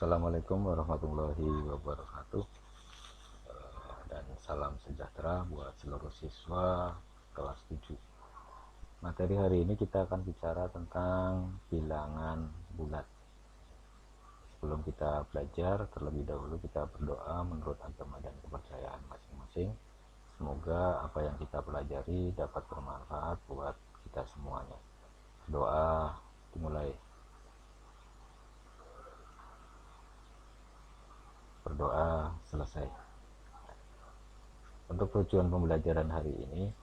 Assalamualaikum warahmatullahi wabarakatuh, dan salam sejahtera buat seluruh siswa kelas 7. Materi hari ini kita akan bicara tentang bilangan bulat. Sebelum kita belajar, terlebih dahulu kita berdoa menurut agama dan kepercayaan masing-masing. Semoga apa yang kita pelajari dapat bermanfaat buat kita semuanya. Doa dimulai. Berdoa selesai. Untuk tujuan pembelajaran hari ini,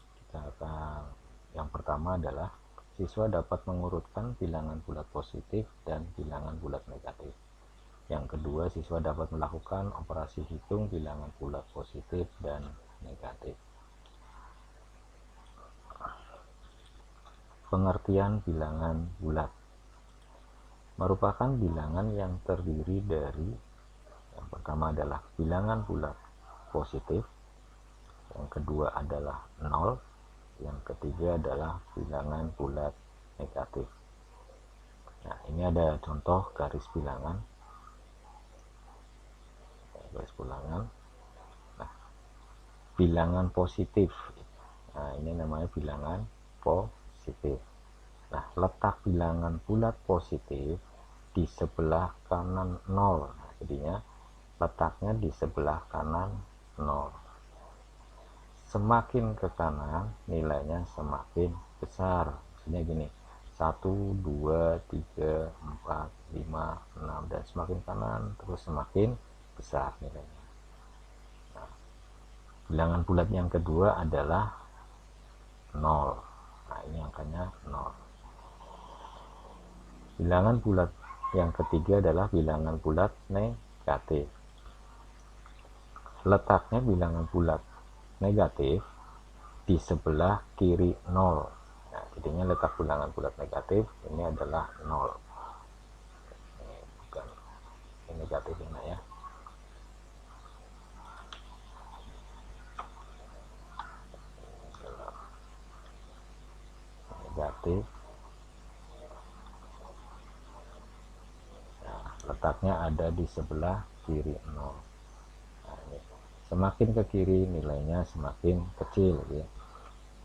yang pertama adalah siswa dapat mengurutkan bilangan bulat positif dan bilangan bulat negatif. Yang kedua, siswa dapat melakukan operasi hitung bilangan bulat positif dan negatif. Pengertian bilangan bulat merupakan bilangan yang terdiri dari, yang pertama adalah bilangan bulat positif, yang kedua adalah 0, yang ketiga adalah bilangan bulat negatif. Nah, ini ada contoh garis bilangan. Nah, bilangan positif. Nah, ini namanya bilangan positif. Nah, letak bilangan bulat positif di sebelah kanan 0. Nah, jadinya letaknya di sebelah kanan 0. Semakin ke kanan nilainya semakin besar. Maksudnya gini, 1, 2, 3, 4, 5, 6, dan semakin kanan terus semakin besar nilainya. Nah, bilangan bulat yang kedua adalah 0. Nah, ini angkanya 0. Bilangan bulat yang ketiga adalah bilangan bulat negatif. Letaknya bilangan bulat negatif di sebelah kiri 0. Nah, jadinya letak bilangan bulat negatif ini adalah 0. Ini bukan ini negatif ini ya. Negatif. Nah, letaknya ada di sebelah kiri 0. Nah, ini. Semakin ke kiri nilainya semakin kecil ya.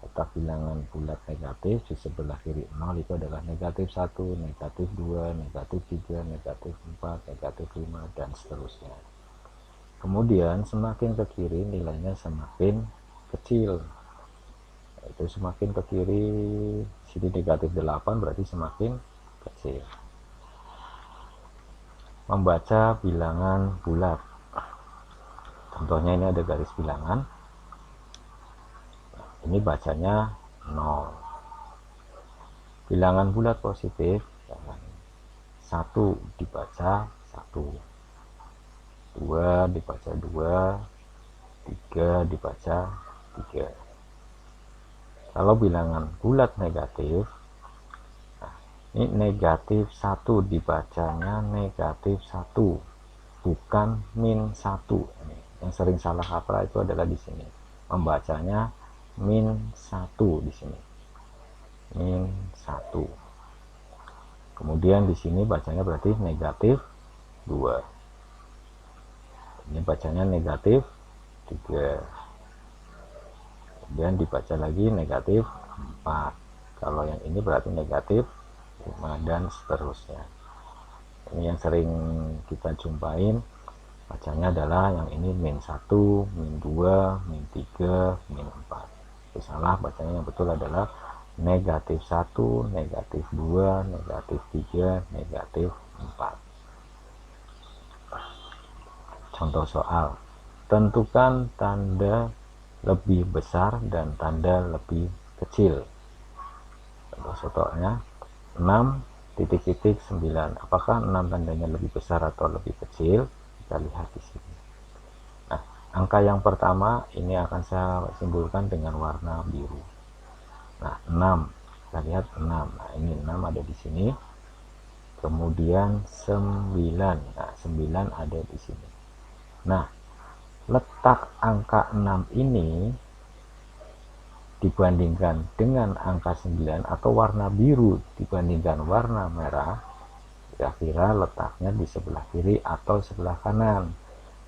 Letak bilangan bulat negatif di sebelah kiri 0 itu adalah negatif 1, negatif 2, negatif 3, negatif 4, negatif 5, dan seterusnya. Kemudian semakin ke kiri nilainya semakin kecil. Itu semakin ke kiri, sini negatif 8 berarti semakin kecil. Membaca bilangan bulat. Contohnya ini ada garis bilangan. Ini bacanya 0. Bilangan bulat positif, 1 dibaca 1, 2 dibaca 2, 3 dibaca 3. Kalau bilangan bulat negatif, nah, ini negatif 1 dibacanya negatif 1, bukan min 1. Yang sering salah kaprah itu adalah di sini. Membacanya min 1 di sini. Min 1. Kemudian di sini bacanya berarti negatif 2. Ini bacanya negatif 3. Kemudian dibaca lagi negatif 4. Kalau yang ini berarti negatif 5 dan seterusnya. Ini yang sering kita jumpain. Bacanya adalah yang ini min 1, min 2, min 3, min 4. Itu salah, bacanya yang betul adalah negatif 1, negatif 2, negatif 3, negatif 4. Contoh soal. Tentukan tanda lebih besar dan tanda lebih kecil. Contoh soalnya 6 titik-titik 9. Apakah 6 tandanya lebih besar atau lebih kecil? Kita lihat di sini. Nah, angka yang pertama ini akan saya simbolkan dengan warna biru. Nah, 6. Kita lihat 6. Nah, ini 6 ada di sini. Kemudian 9. Nah, 9 ada di sini. Nah, letak angka 6 ini dibandingkan dengan angka 9 atau warna biru dibandingkan warna merah, kira-kira letaknya di sebelah kiri atau sebelah kanan.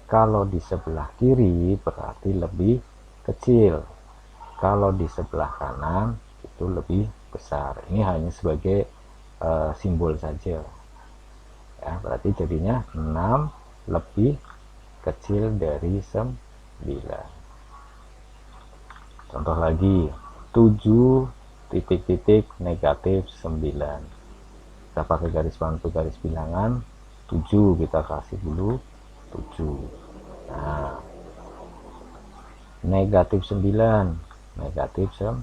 Kalau di sebelah kiri berarti lebih kecil, kalau di sebelah kanan itu lebih besar. Ini hanya sebagai simbol saja ya, berarti jadinya 6 lebih kecil dari 9. Contoh lagi, 7 titik-titik negatif 9. Kita pakai garis bantu garis bilangan 7, kita kasih dulu 7. Nah, negatif 9, negatif 9.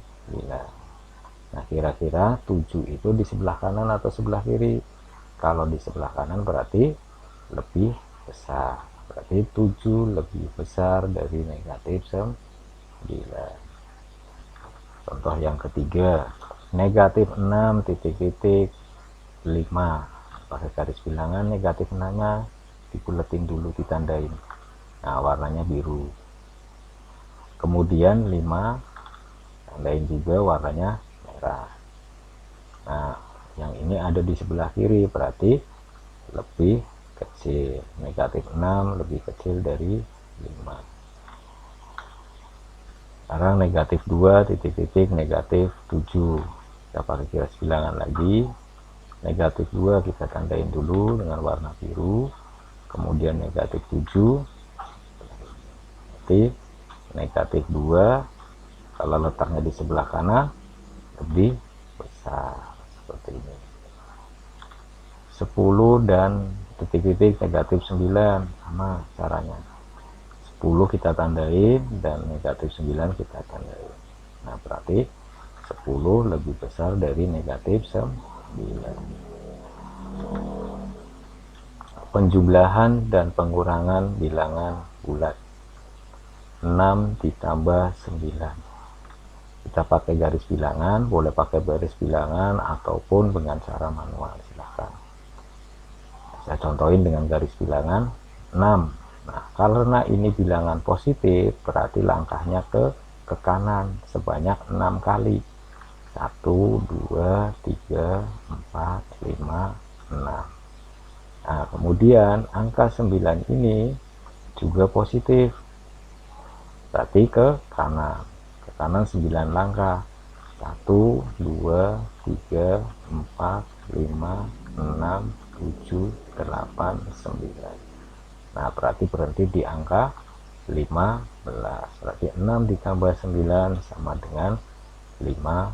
Nah, kira-kira 7 itu di sebelah kanan atau sebelah kiri? Kalau di sebelah kanan berarti lebih besar. Berarti 7 lebih besar dari negatif 9. Contoh yang ketiga, negatif 6 titik-titik 5. Pakai garis bilangan negatif 6-nya dibuletin dulu, ditandain. Nah, warnanya biru. Kemudian 5 tandain juga warnanya merah. Nah, yang ini ada di sebelah kiri berarti lebih kecil. Negatif 6 lebih kecil dari 5. Sekarang negatif 2 titik-titik negatif 7. Kita pakai garis bilangan lagi. Negatif 2 kita tandain dulu dengan warna biru. Kemudian negatif 7. Negatif 2 kalau letaknya di sebelah kanan lebih besar, seperti ini. 10 dan titik-titik negatif 9 sama caranya. 10 kita tandain dan negatif 9 kita tandain. Nah, berarti 10 lebih besar dari negatif 9. Penjumlahan dan pengurangan bilangan bulat. 6 ditambah 9. Kita pakai garis bilangan, boleh pakai garis bilangan ataupun dengan cara manual, silahkan. Saya contohin dengan garis bilangan 6. Nah, karena ini bilangan positif, berarti langkahnya ke kanan sebanyak 6 kali. 1, 2, 3, 4, 5, 6. Nah, kemudian angka 9 ini juga positif, berarti ke kanan 9 langkah. 1, 2, 3, 4, 5, 6, 7, 8, 9. Nah, berarti berhenti di angka 15. Berarti 6 ditambah 9 sama dengan 15.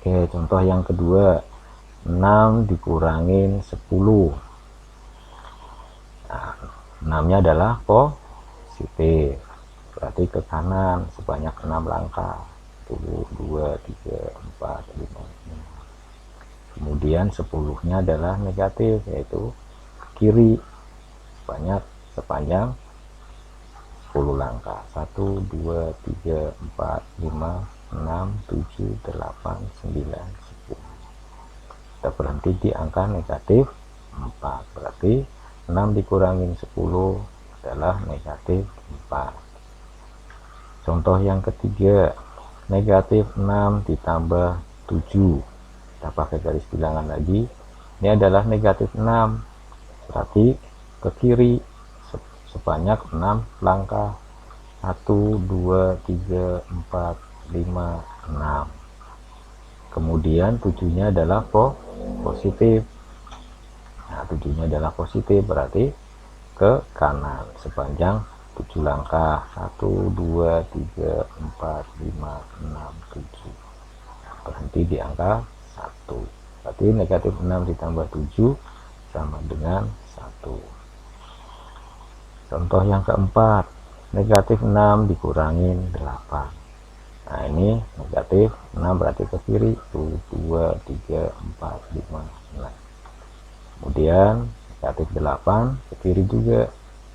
Oke, contoh yang kedua, 6 dikurangin 10. Nah, 6-nya adalah positif, berarti ke kanan sebanyak 6 langkah. 1, 2, 3, 4, 5, 6. Kemudian 10-nya adalah negatif, yaitu kiri sepanjang 10 langkah. 1, 2, 3, 4, 5, 6, 7, 8, 9, 10. Kita berhenti di angka negatif 4. Berarti 6 dikurangin 10 adalah negatif 4. Contoh yang ketiga, negatif 6 ditambah 7. Kita pakai garis bilangan lagi. Ini adalah negatif 6. Berarti ke kiri sebanyak 6 langkah. 1, 2, 3, 4, 5, 6. Kemudian 7-nya adalah positif. Nah, 7-nya adalah positif, berarti ke kanan sepanjang 7 langkah. 1, 2, 3, 4, 5, 6, 7. Berhenti di angka 1. Berarti negatif 6 ditambah 7 sama dengan 1. Contoh yang keempat, negatif 6 dikurangin 8. Nah, ini negatif 6 berarti ke kiri. 1, 2, 3, 4, 5, 6. Kemudian negatif 8 ke kiri juga.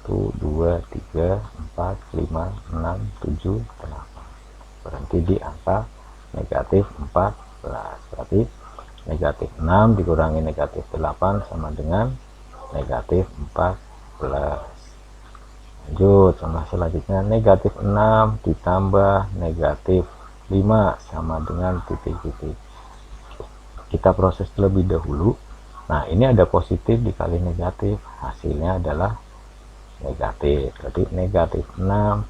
1, 2, 3, 4, 5, 6, 7, 8. Berhenti di angka negatif 14. Berarti negatif 6 dikurangi negatif 8 sama dengan negatif 14. Lanjut, contoh selanjutnya, negatif 6 ditambah negatif 5 sama dengan titik-titik. kita proses terlebih dahulu. Nah, ini ada positif dikali negatif, hasilnya adalah negatif. Berarti negatif 6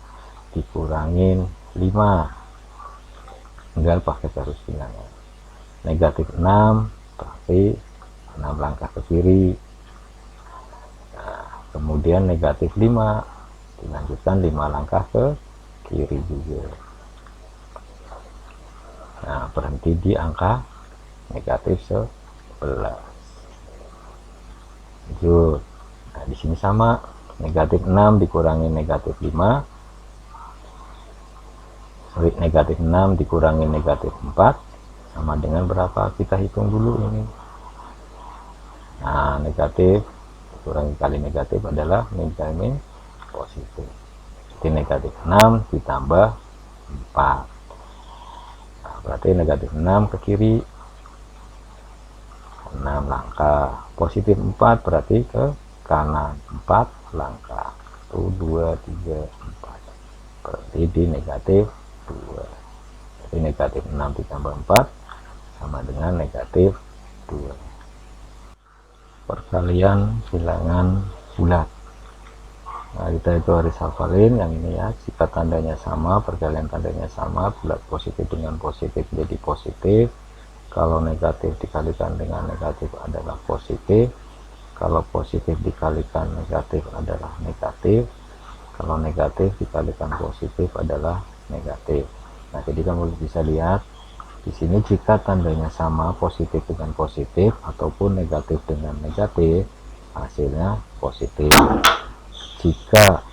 dikurangin 5, tinggal pakai garis bilangan. Negatif 6 berarti 6 langkah ke kiri. Nah, kemudian negatif 5 dilanjutkan 5 langkah ke kiri juga. Nah, berhenti di angka negatif 11. Lanjut. Nah, di sini sama, negatif 6 dikurangi negatif 5, negatif 6 dikurangi negatif 4 sama dengan berapa, kita hitung dulu ini. Nah, negatif dikurangi kali negatif adalah negatif positif. Jadi negatif 6 ditambah 4. Nah, berarti negatif 6 ke kiri 6 langkah, positif 4 berarti ke kanan 4 langkah. 1, 2, 3, 4. Berarti di negatif 2. Jadi negatif 6 ditambah 4 sama dengan negatif 2. Perkalian bilangan bulat. Nah, kita itu harus hafalin yang ini ya, jika tandanya sama, perkalian tandanya sama, bulat positif dengan positif jadi positif. Kalau negatif dikalikan dengan negatif adalah positif. Kalau positif dikalikan negatif adalah negatif. Kalau negatif dikalikan positif adalah negatif. Nah, jadi kamu bisa lihat di sini jika tandanya sama, positif dengan positif ataupun negatif dengan negatif, hasilnya positif. Jika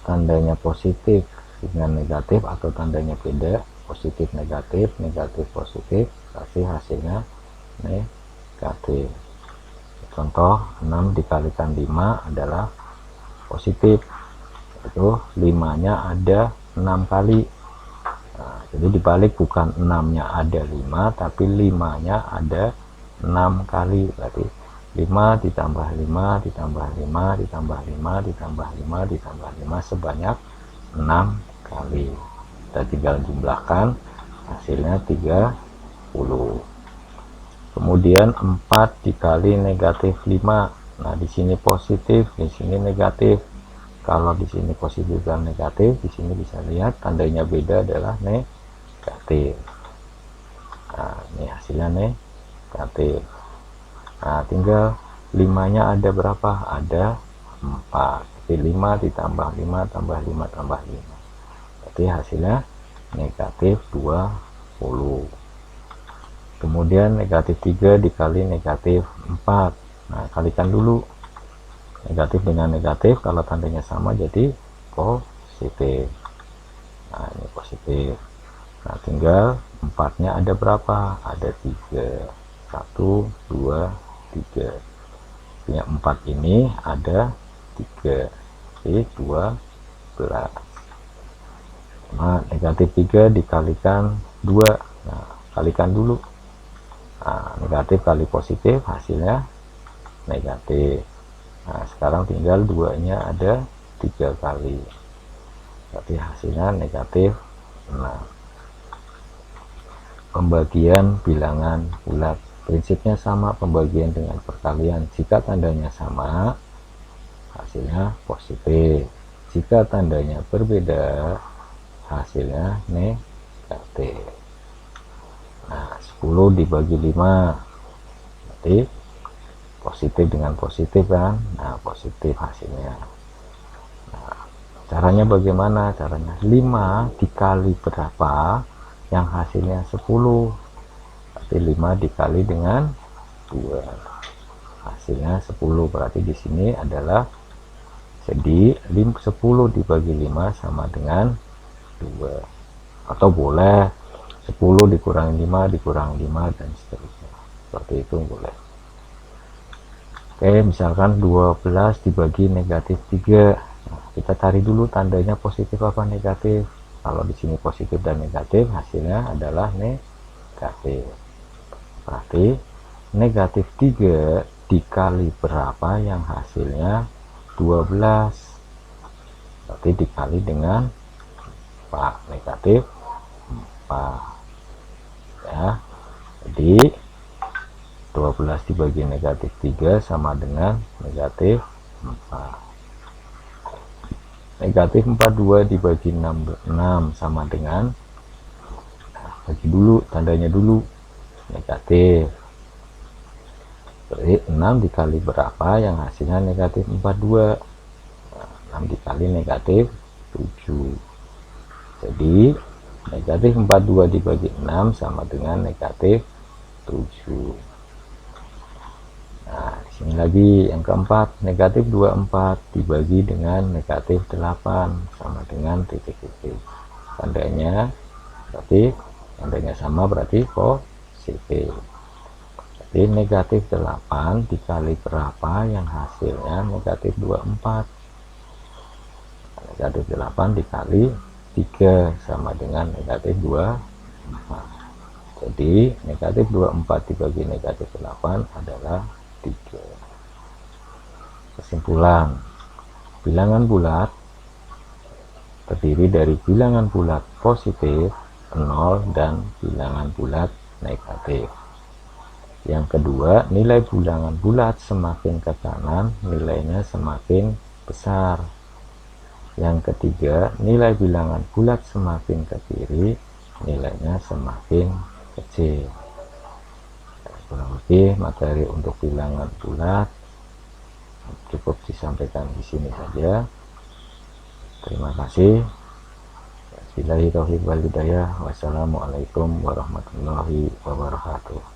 tandanya positif dengan negatif atau tandanya beda, positif negatif, negatif positif, pasti hasilnya negatif. Contoh 6 dikalikan 5 adalah positif, itu 5 nya ada 6 kali. Nah, jadi dibalik, bukan 6 nya ada 5 tapi 5 nya ada 6 kali. Berarti 5 ditambah 5 ditambah 5 ditambah 5 ditambah 5 ditambah 5 sebanyak 6 kali. Kita tinggal jumlahkan, hasilnya 30. Kemudian 4 dikali negatif 5. Nah, di sini positif, di sini negatif. Kalau di sini positif dan negatif, di sini bisa lihat tandanya beda adalah negatif. Nah, ini hasilnya negatif. Nah, tinggal 5-nya ada berapa? Ada 4. Jadi 5 ditambah 5 tambah 5 tambah 5. Berarti hasilnya negatif 20. Kemudian negatif 3 dikali negatif 4. Nah, kalikan dulu. Negatif dengan negatif, kalau tandanya sama jadi positif. Nah, ini positif. Nah, tinggal 4-nya ada berapa? Ada 3. 1, 2, 3. Yang 4 ini ada 3. Jadi 12. Nah, negatif 3 dikalikan 2. Nah, kalikan dulu. Nah, negatif kali positif hasilnya negatif. Nah, sekarang tinggal 2-nya ada 3 kali. Berarti hasilnya negatif 6. Pembagian bilangan bulat. Prinsipnya sama, pembagian dengan perkalian. Jika tandanya sama, hasilnya positif. Jika tandanya berbeda, hasilnya negatif. Nah, 10 dibagi 5 berarti positif dengan positif kan. Nah, positif hasilnya. Nah, caranya bagaimana? Caranya 5 dikali berapa yang hasilnya 10. Berarti 5 dikali dengan 2 hasilnya 10. Berarti di sini adalah jadi 10 dibagi 5 sama dengan 2. Atau boleh 10 dikurangi 5 dikurangi 5 dan seterusnya, seperti itu boleh. Oke, misalkan 12 dibagi negatif 3. Nah, kita cari dulu tandanya positif apa negatif. Kalau di sini positif dan negatif, hasilnya adalah negatif. Berarti negatif 3 dikali berapa yang hasilnya 12. Berarti dikali dengan 4. Negatif 4 ya. Jadi 12 dibagi negatif 3 sama dengan negatif 4. Negatif 42 dibagi 6 sama dengan, bagi dulu tandanya dulu, negatif. Berarti 6 dikali berapa yang hasilnya negatif 42? Nah, 6 dikali negatif 7. Jadi negatif 42 dibagi 6 sama dengan negatif 7. Nah, di sini lagi yang keempat, negatif 24 dibagi dengan negatif 8 sama dengan titik-titik. Tandanya berarti sama, berarti positif. Jadi negatif 8 dikali berapa yang hasilnya negatif 24? Negatif 8 dikali 3 sama dengan negatif 24. Jadi negatif 24 dibagi negatif 8 adalah 3. Kesimpulan, bilangan bulat terdiri dari bilangan bulat positif 0 dan bilangan bulat negatif. Yang kedua, nilai bilangan bulat semakin ke kanan nilainya semakin besar. Yang ketiga, nilai bilangan bulat semakin ke kiri nilainya semakin kecil. Kurang lebih materi untuk bilangan bulat cukup disampaikan di sini saja. Terima kasih. Billahi taufiq wal hidayah. Wassalamualaikum warahmatullahi wabarakatuh.